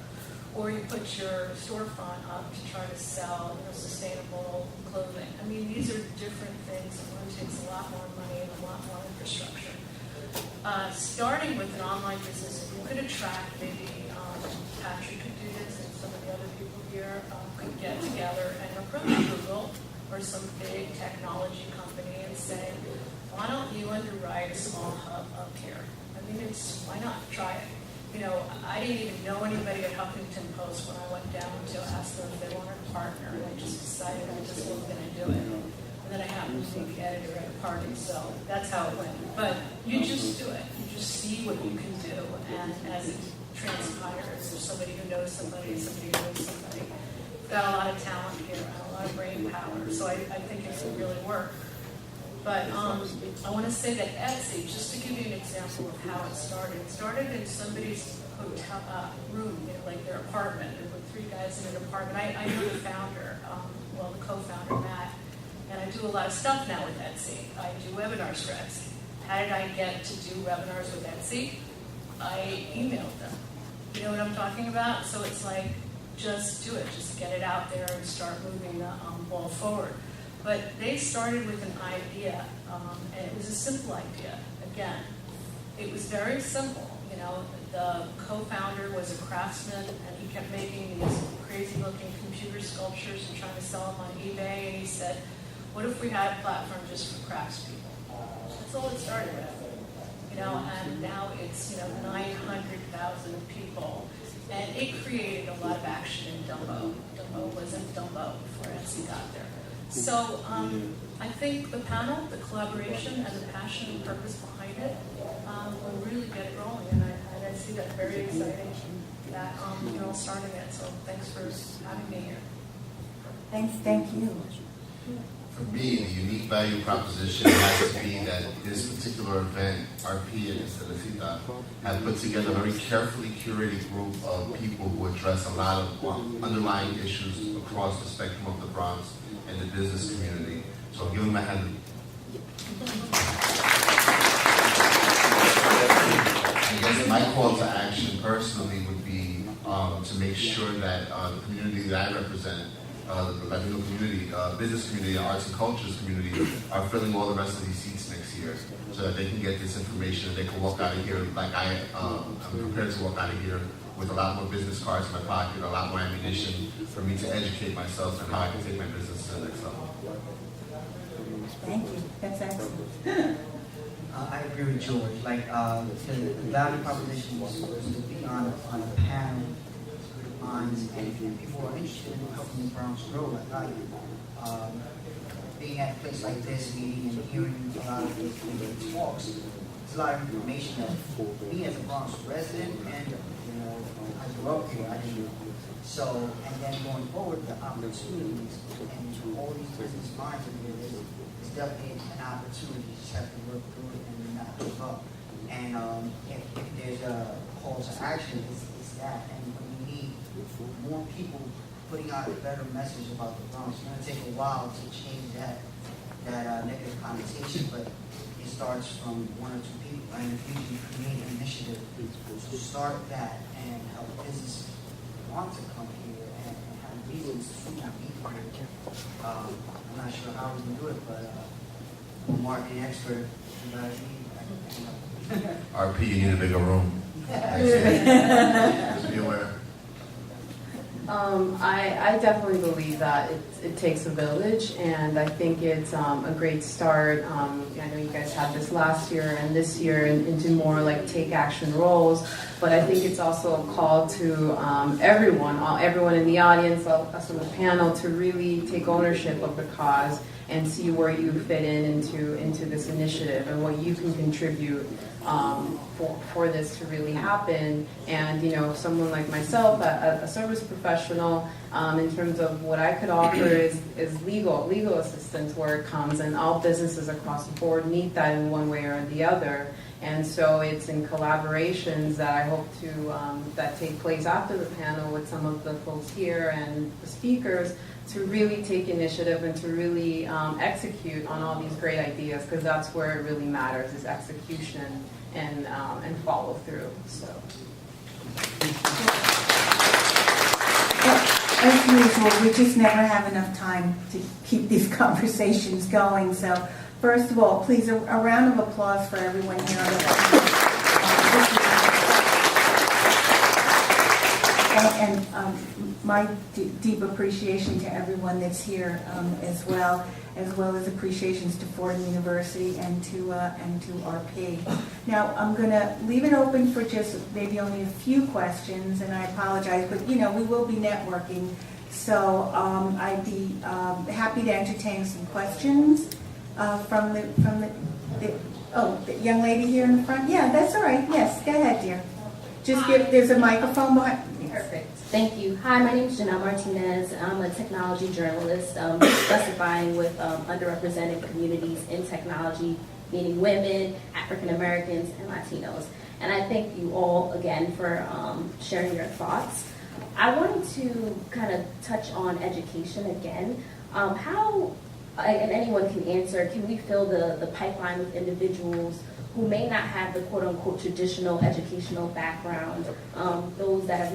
D: or you put your storefront up to try to sell sustainable clothing. I mean, these are different things, and one takes a lot more money and a lot more infrastructure. Starting with an online business, if you could attract maybe Patrick could do this, and some of the other people here could get together and approach Google or some big technology company and say, why don't you underwrite a small hub up here? I mean, why not try it? I didn't even know anybody at Huffington Post when I went down to ask them if they wanted a partner, and I just decided I just wasn't going to do it. And then I happened to be the editor at a party, so that's how it went. But you just do it. You just see what you can do, and as it transpires, there's somebody who knows somebody, somebody who knows somebody. We've got a lot of talent here and a lot of brain power, so I think it can really work. But I want to say that Etsy, just to give you an example of how it started in somebody's hotel room, like their apartment. There were 3 guys in an apartment. I know the founder, the co-founder, Matt, and I do a lot of stuff now with Etsy. I do webinars for Etsy. How did I get to do webinars with Etsy? I emailed them. You know what I'm talking about? So it's like, just do it. Just get it out there and start moving the ball forward. But they started with an idea, and it was a simple idea. Again, it was very simple. The co-founder was a craftsman, and he kept making these crazy-looking computer sculptures and trying to sell them on eBay. And he said, "What if we had a platform just for craftspeople?" That's all it started with. And now it's 900,000 people, and it created a lot of action in Dumbo. Dumbo wasn't Dumbo before Etsy got there. So I think the panel, the collaboration, and the passion and purpose behind it will really get it rolling, and I see that very exciting that you're all starting it. So thanks for having me here.
A: Thank you.
G: For me, the unique value proposition has to be that this particular event, RP and Telecita, have put together a very carefully curated group of people who address a lot of underlying issues across the spectrum of the Bronx and the business community. So I'll give them a hand. I guess my call to action personally would be to make sure that the community that I represent, the Latino community, business community, arts and cultures community, are filling all the rest of these seats next year so that they can get this information and they can walk out of here like I'm prepared to walk out of here with a lot more business cards in my pocket, a lot more ammunition for me to educate myself and how I can take my business to the next level.
A: Thank you. That's excellent.
E: I agree with George. The value proposition was supposed to be on a panel and people who are interested in helping the Bronx grow like I am. Being at a place like this, meeting and hearing a lot of the talks, there's a lot of information that me as a Bronx resident and I grew up here, I didn't know. So, and then going forward, the opportunities and all these business minds over here, there's definitely an opportunity. You just have to work through it and not give up. And if there's a call to action, it's that. And we need more people putting out a better message about the Bronx. It's going to take a while to change that negative connotation, but it starts from one or two people. And if you can create an initiative to start that and help businesses want to come here and have reasons to be here, I'm not sure how we can do it, but I'm a marketing expert.
G: RP, you need a bigger room. Just be aware.
I: I definitely believe that it takes a village, and I think it's a great start. I know you guys had this last year and this year into more like take action roles, but I think it's also a call to everyone in the audience, us on the panel, to really take ownership of the cause and see where you fit into this initiative and what you can contribute for this to really happen. And someone like myself, a service professional, in terms of what I could offer is legal assistance where it comes, and all businesses across the board need that in one way or the other. And so it's in collaborations that I hope to that take place after the panel with some of the folks here and the speakers, to really take initiative and to really execute on all these great ideas, because that's where it really matters, is execution and follow through. So.
A: As usual, we just never have enough time to keep these conversations going. So, first of all, please, a round of applause for everyone here on the panel. And my deep appreciation to everyone that's here as well as appreciations to Fordham University and to RP. Now, I'm going to leave it open for just maybe only a few questions, and I apologize, but we will be networking, so I'd be happy to entertain some questions from the young lady here in the front. Yeah, that's all right. Yes, go ahead, dear. There's a microphone behind.
J: Perfect. Thank you. Hi, my name is Janelle Martinez. I'm a technology journalist specifying with underrepresented communities in technology, meaning women, African Americans, and Latinos. And I thank you all again for sharing your thoughts. I wanted to kind of touch on education again. How, and anyone can answer, can we fill the pipeline with individuals who may not have the quote-unquote traditional educational background, those that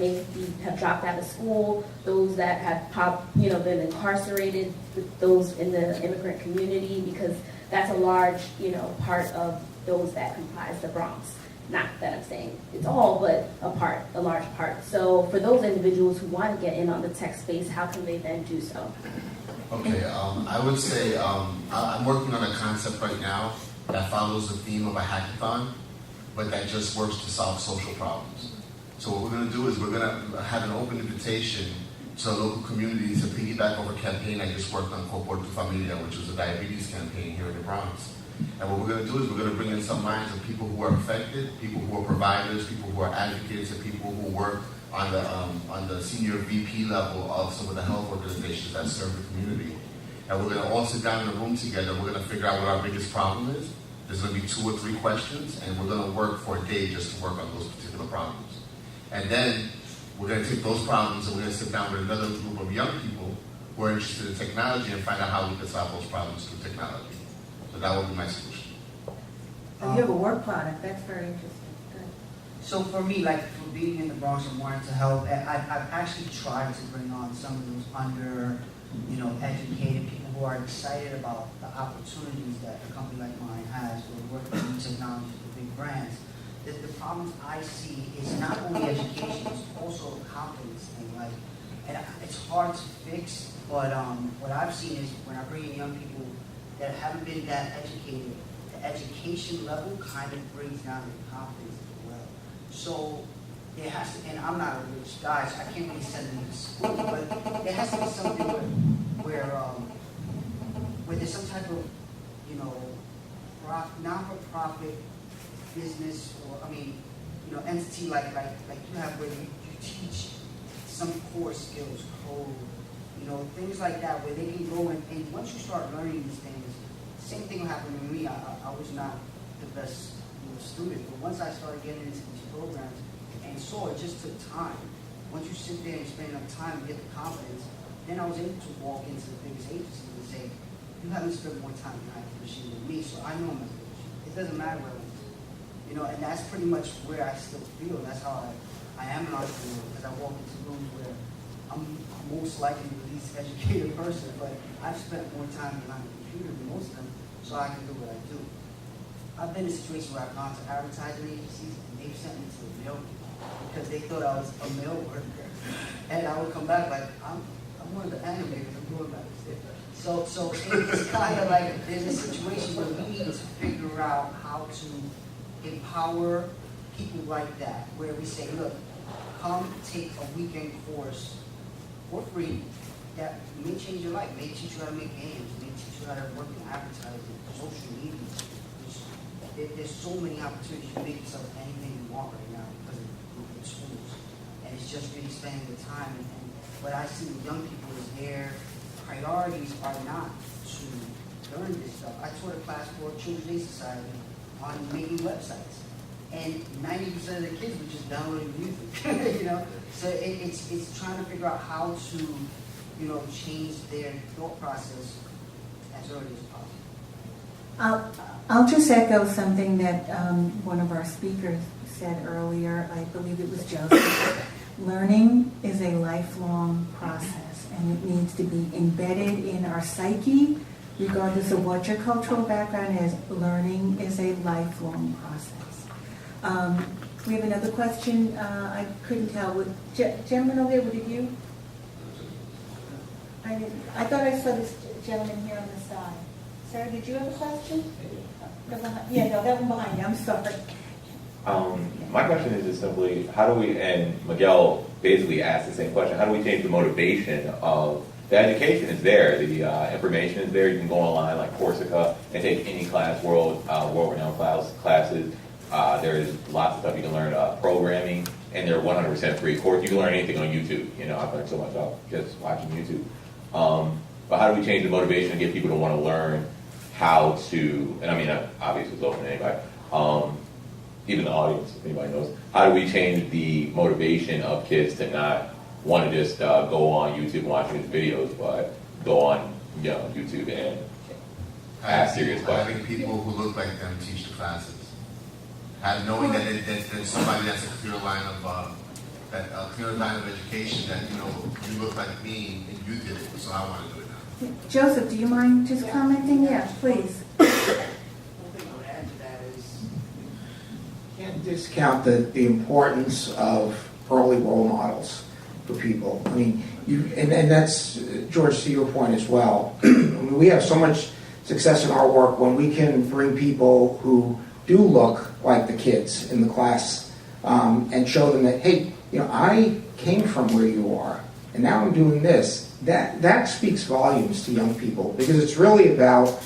J: have dropped out of school, those that have been incarcerated, those in the immigrant community, because that's a large part of those that comprise the Bronx. Not that I'm saying it's all, but a large part. So for those individuals who want to get in on the tech space, how can they then do so?
G: Okay, I would say I'm working on a concept right now that follows the theme of a hackathon, but that just works to solve social problems. So what we're going to do is we're going to have an open invitation to local communities to piggyback off a campaign I just worked on called Por Tu Familia, which was a diabetes campaign here in the Bronx. And what we're going to do is we're going to bring in some minds of people who are affected, people who are providers, people who are advocates, and people who work on the senior VP level of some of the health organizations that serve the community. And we're going to all sit down in a room together. We're going to figure out what our biggest problem is. There's going to be 2 or 3 questions, and we're going to work for a day just to work on those particular problems. And then we're going to take those problems and we're going to sit down with another group of young people who are interested in technology and find out how we can solve those problems through technology. So that would be my solution.
A: You have a work product. That's very interesting. Good.
E: So for me, like for being in the Bronx and wanting to help, I've actually tried to bring on some of those educated people who are excited about the opportunities that a company like mine has. We're working in technology for big brands. The problems I see is not only education, it's also a confidence thing. And it's hard to fix, but what I've seen is when I bring in young people that haven't been that educated, the education level kind of brings down their confidence as well. So there has to, and I'm not a rich guy, so I can't really send them to school, but there has to be something where there's some type of, not-for-profit business or, entity like you have where you teach some core skills, code, things like that, where they can go and once you start learning these things, same thing will happen to me. I was not the best student. But once I started getting into these programs and saw it just took time. Once you sit there and spend enough time to get the confidence, then I was able to walk into the biggest agencies and say, you haven't spent more time behind the machine than me, so I know I'm at the machine. It doesn't matter where I went to. You know, and that's pretty much where I still feel. That's how I am an entrepreneur, because I walk into rooms where I'm most likely the least educated person, but I've spent more time behind the computer than most of them, so I can do what I do. I've been in situations where I've gone to advertising agencies and they've sent me to the mail because they thought I was a mail worker. And I would come back like, I'm one of the animators, I'm doing that. So it's kind of like there's a situation where we need to figure out how to empower people like that, where we say, look, come take a weekend course for free that may change your life, may teach you how to make games, may teach you how to work in advertising, social media. There's so many opportunities to make yourself anything you want right now because of the schools. And it's just really spending the time. And what I see with young people is their priorities are not to learn this stuff. I taught a class for Children's Aid Society on making websites. And 90% of the kids were just downloading music, you know? So it's trying to figure out how to, you know, change their thought process as early as possible.
A: I'll just echo something that one of our speakers said earlier. I believe it was Joseph. Learning is a lifelong process, and it needs to be embedded in our psyche, regardless of what your cultural background is. Learning is a lifelong process. We have another question. I couldn't tell. Gentleman over there, did you? I thought I saw this gentleman here on the side. Sarah, did you have a question? Yeah, no, that one behind you. I'm sorry.
K: My question is just simply, how do we, and Miguel basically asked the same question, how do we change the motivation of, the education is there, the information is there, you can go online like Corsica and take any class, world-renowned classes. There's lots of stuff you can learn, programming, and they're 100% free. Of course, you can learn anything on YouTube. You know, I've learned so much off just watching YouTube. But how do we change the motivation and get people to want to learn how to, and I mean, obviously it's open to anybody, even the audience, if anybody knows, how do we change the motivation of kids to not want to just go on YouTube and watch these videos, but go on YouTube and ask serious questions?
G: Having people who look like them teach the classes. Knowing that there's somebody that's a clear line of education, that, you know, you look like me and you did it, so I want to do it now.
A: Joseph, do you mind just commenting? Yeah, please.
F: One thing I would add to that is you can't discount the importance of early role models for people. I mean, and that's, George, to your point as well. I mean, we have so much success in our work when we can bring people who do look like the kids in the class and show them that, hey, you know, I came from where you are, and now I'm doing this. That speaks volumes to young people, because it's really about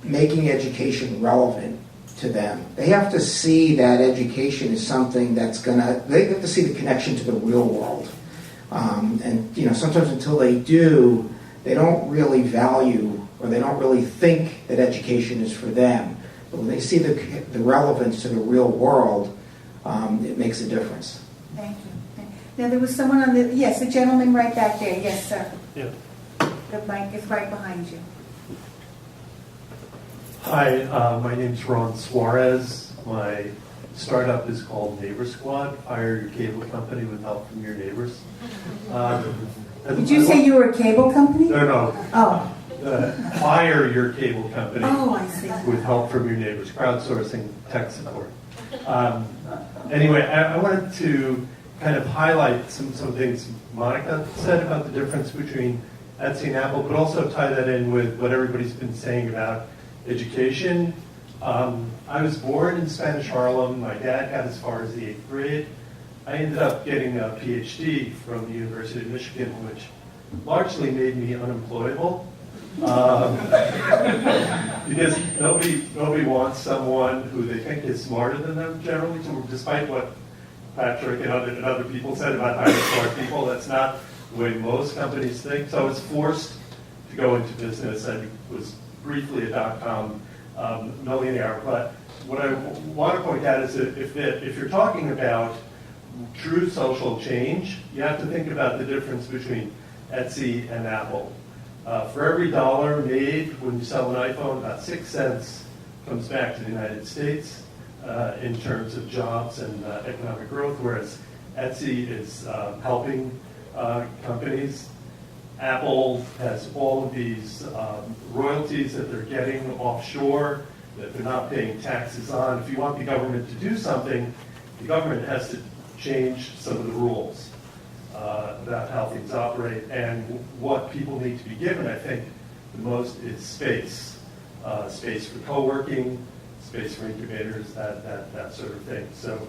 F: making education relevant to them. They have to see that education is something that's they have to see the connection to the real world. And, you know, sometimes until they do, they don't really value, or they don't really think that education is for them. But when they see the relevance to the real world, it makes a difference.
A: Thank you. Now, there was someone on the, yes, the gentleman right back there. Yes, sir.
L: Yeah.
A: The mic is right behind you.
L: Hi, my name's Ron Suarez. My startup is called Neighbor Squad. Fire your cable company with help from your neighbors.
A: Did you say you were a cable company?
L: No.
A: Oh.
L: Fire your cable company.
A: Oh, I see.
L: With help from your neighbors. Crowdsourcing tech support. Anyway, I wanted to kind of highlight some things Monica said about the difference between Etsy and Apple, but also tie that in with what everybody's been saying about education. I was born in Spanish Harlem. My dad got as far as the 8th grade. I ended up getting a PhD from the University of Michigan, which largely made me unemployable. Because nobody wants someone who they think is smarter than them generally, despite what Patrick and other people said about hiring smart people. That's not the way most companies think. So I was forced to go into business. I was briefly a .com millionaire, but what I want to point out is that if you're talking about true social change, you have to think about the difference between Etsy and Apple. For every dollar made when you sell an iPhone, about 6 cents comes back to the United States in terms of jobs and economic growth, whereas Etsy is helping companies. Apple has all of these royalties that they're getting offshore that they're not paying taxes on. If you want the government to do something, the government has to change some of the rules about how things operate. And what people need to be given, I think, the most is space. Space for co-working, space for incubators, that sort of thing. So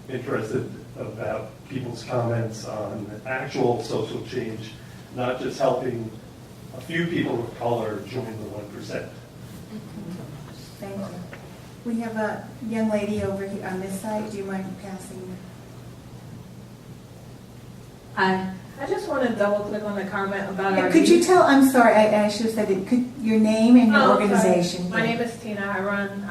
L: interested about people's comments on actual social change, not just helping a few people of color join the 1%.
A: Thank you. We have a young lady over here on this side. Do you mind passing?
M: Hi. I just want to double click on the comment about our.
A: Could you tell, I'm sorry, I should have said it, your name and your
M: Oh,
A: organization?
M: sorry. My name is Tina. I run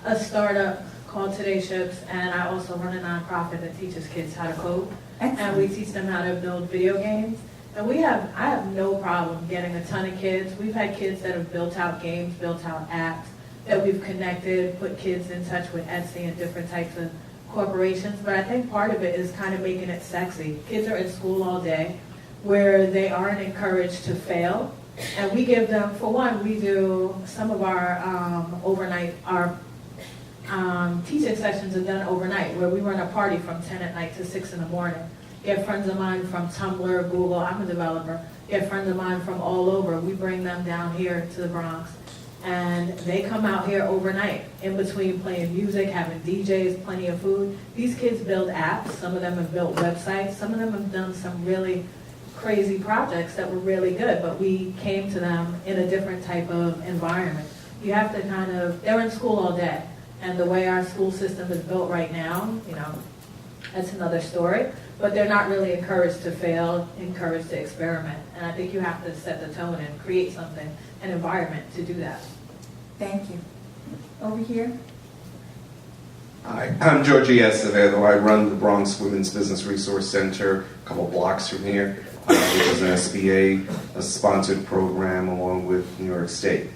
M: a startup called Today Ships, and I also run a nonprofit that teaches kids how to code.
A: Excellent.
M: And we teach them how to build video games. And I have no problem getting a ton of kids. We've had kids that have built out games, built out apps, that we've connected, put kids in touch with Etsy and different types of corporations. But I think part of it is kind of making it sexy. Kids are in school all day where they aren't encouraged to fail. And we give them, for one, we do some of our teaching sessions are done overnight, where we run a party from 10 at night to 6 in the morning. Get friends of mine from Tumblr, Google, I'm a developer, get friends of mine from all over. We bring them down here to the Bronx, and they come out here overnight, in between playing music, having DJs, plenty of food. These kids build apps, some of them have built websites, some of them have done some really crazy projects that were really good, but we came to them in a different type of environment. You have to they're in school all day. And the way our school system is built right now, that's another story. But they're not really encouraged to fail, encouraged to experiment. And I think you have to set the tone and create something, an environment to do that.
A: Thank you. Over here.
N: Hi, I'm Georgie Acevedo. I run the Bronx Women's Business Resource Center a couple blocks from here, which is an SBA sponsored program along with New York State.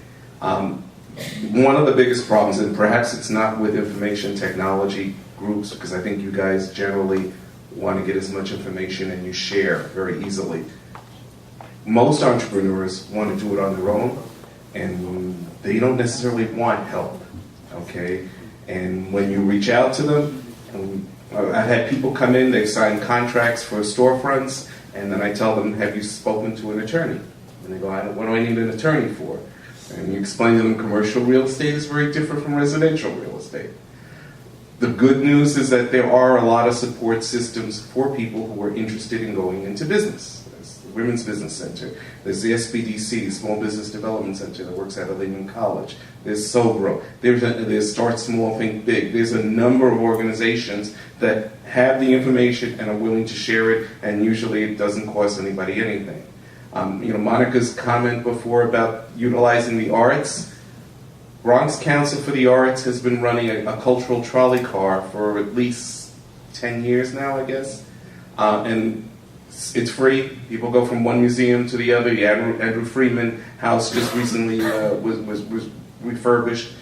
N: One of the biggest problems, and perhaps it's not with information technology groups, because I think you guys generally want to get as much information and you share very easily. Most entrepreneurs want to do it on their own, and they don't necessarily want help, okay? And when you reach out to them, I've had people come in, they've signed contracts for storefronts, and then I tell them, have you spoken to an attorney? And they go, what do I need an attorney for? And you explain to them commercial real estate is very different from residential real estate. The good news is that there are a lot of support systems for people who are interested in going into business. There's the Women's Business Center. There's the SBDC, Small Business Development Center, that works out of Lehman College. There's SOBRO. There's Start Small, Think Big. There's a number of organizations that have the information and are willing to share it, and usually it doesn't cost anybody anything. Monica's comment before about utilizing the arts. Bronx Council for the Arts has been running a cultural trolley car for at least 10 years now, I guess. And it's free. People go from one museum to the other. The Andrew Freeman House just recently was refurbished.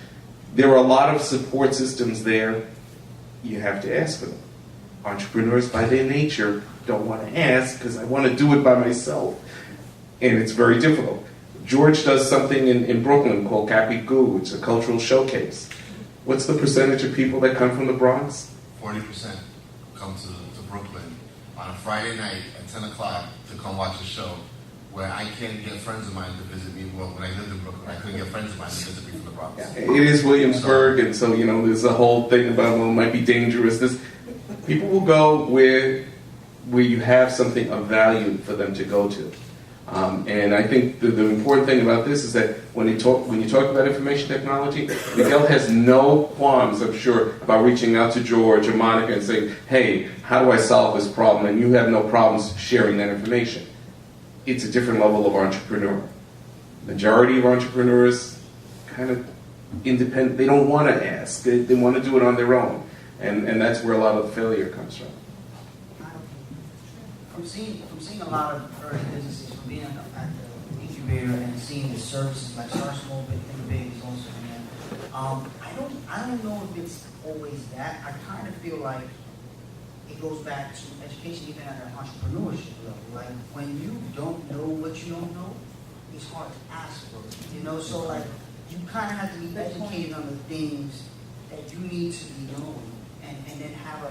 N: There are a lot of support systems there. You have to ask for them. Entrepreneurs, by their nature, don't want to ask because I want to do it by myself. And it's very difficult. George does something in Brooklyn called Capicoo. It's a cultural showcase. What's the percentage of people that come from the Bronx?
G: 40% come to Brooklyn on a Friday night at 10 o'clock to come watch a show where I can't get friends of mine to visit me. Well, when I lived in Brooklyn, I couldn't get friends of mine to visit me from the Bronx.
N: It is Williamsburg, and so, there's a whole thing about, it might be dangerous. People will go where you have something of value for them to go to. And I think the important thing about this is that when you talk about information technology, Miguel has no qualms, I'm sure, about reaching out to George or Monica and saying, hey, how do I solve this problem? And you have no problems sharing that information. It's a different level of entrepreneur. Majority of entrepreneurs kind of independent. They don't want to ask. They want to do it on their own, and that's where a lot of the failure comes from.
E: From seeing a lot of early businesses, from being at the incubator and seeing the services like Start Small, Think Big is also in there. I don't know if it's always that. I kind of feel like it goes back to education, even at an entrepreneurship level. Like when you don't know what you don't know, it's hard to ask for it. You know, so like you kind of have to be educated on the things that you need to be knowing, and then have a